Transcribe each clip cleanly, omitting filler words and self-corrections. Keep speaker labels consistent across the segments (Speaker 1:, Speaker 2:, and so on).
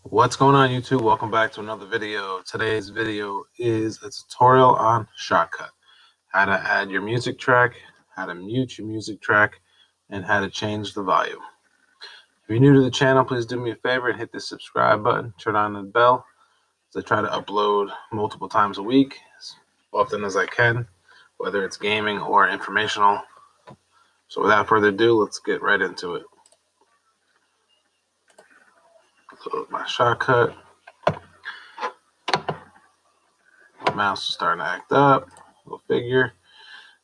Speaker 1: What's going on, YouTube? Welcome back to another video. Today's video is a tutorial on Shotcut. How to add your music track, how to mute your music track, and how to change the volume. If you're new to the channel, please do me a favor and hit the subscribe button, turn on the bell, as I try to upload multiple times a week, as often as I can, whether it's gaming or informational. So without further ado, let's get right into it. Load my Shotcut. My mouse is starting to act up. Go figure.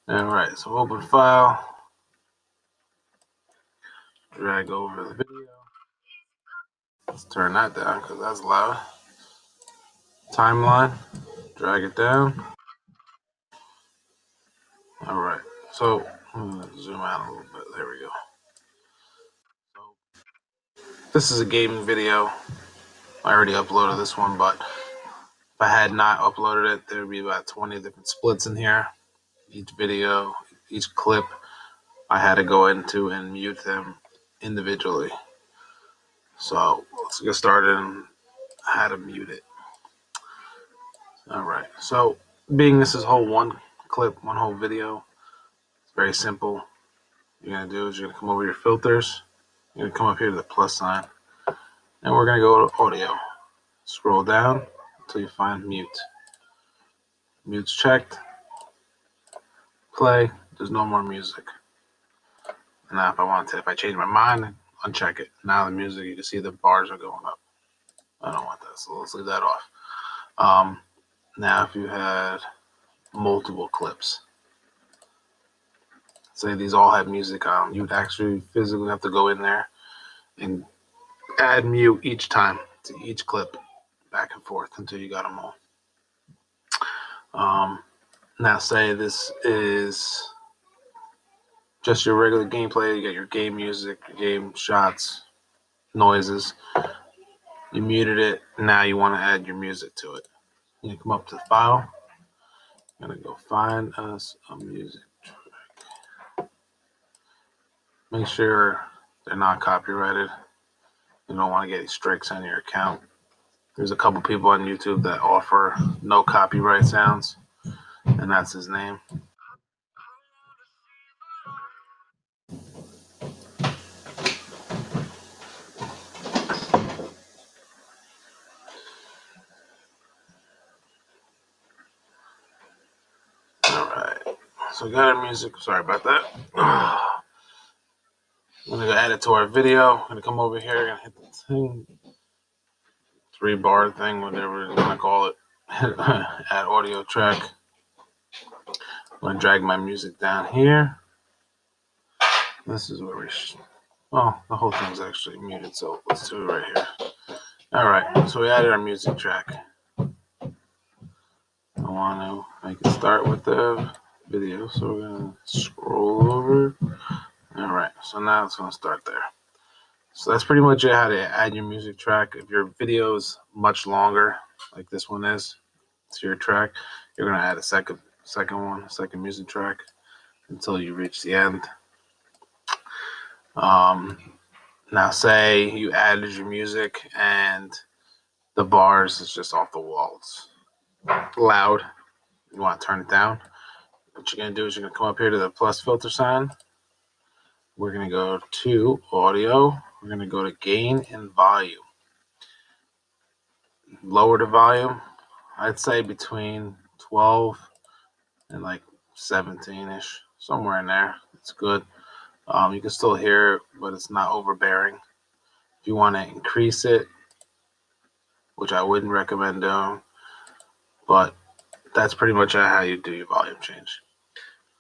Speaker 1: Alright, so open file. Drag over the video. Let's turn that down because that's loud. Timeline. Drag it down. Alright, so I'm going to zoom out a little bit. There we go. So, this is a gaming video. I already uploaded this one, but if I had not uploaded it, there would be about 20 different splits in here. Each video, each clip, I had to go into and mute them individually. So let's get started on how to mute it. Alright, so being this is one whole video, it's very simple. What you're going to do is you're going to come over your filters, you're going to come up here to the plus sign, and we're going to go to audio. Scroll down until you find mute. Mute's checked. Play. There's no more music. And now if I change my mind, uncheck it. Now the music, you can see the bars are going up. I don't want that, so let's leave that off. Now if you had multiple clips, say these all have music on, you would actually physically have to go in there and add mute each time to each clip, back and forth until you got them all. Now say this is just your regular gameplay. You got your game music, your game shots, noises. You muted it. Now you want to add your music to it. You come up to the file. I'm going to go find us a music track. Make sure they're not copyrighted. You don't want to get any strikes on your account. There's a couple people on YouTube that offer no copyright sounds, and that's his name. Alright, so we got our music. Sorry about that. I'm going to add it to our video. I'm going to come over here and hit the thing. 3-bar thing, whatever you want to call it. Add audio track. I'm going to drag my music down here. This is where the whole thing's actually muted, so let's do it right here. Alright, so we added our music track. I want to make it start with the video, so we're going to scroll over. Alright, so now it's going to start there. So that's pretty much it, how to add your music track. If your video is much longer, like this one is, to your track, you're going to add a second music track until you reach the end. Now say you added your music and the bars is just off the walls. Loud. You want to turn it down. What you're going to do is you're going to come up here to the plus filter sign. We're going to go to audio. We're going to go to gain and volume. Lower the volume. I'd say between 12 and like 17-ish. Somewhere in there. It's good. You can still hear it, but it's not overbearing. If you want to increase it, which I wouldn't recommend doing, but that's pretty much how you do your volume change.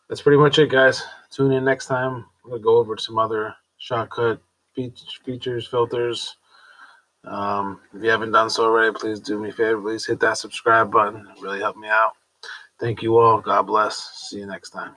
Speaker 1: That's pretty much it, guys. Tune in next time. I'm going to go over some other Shotcut features, filters. If you haven't done so already, please do me a favor. Please hit that subscribe button. It really helped me out. Thank you all. God bless. See you next time.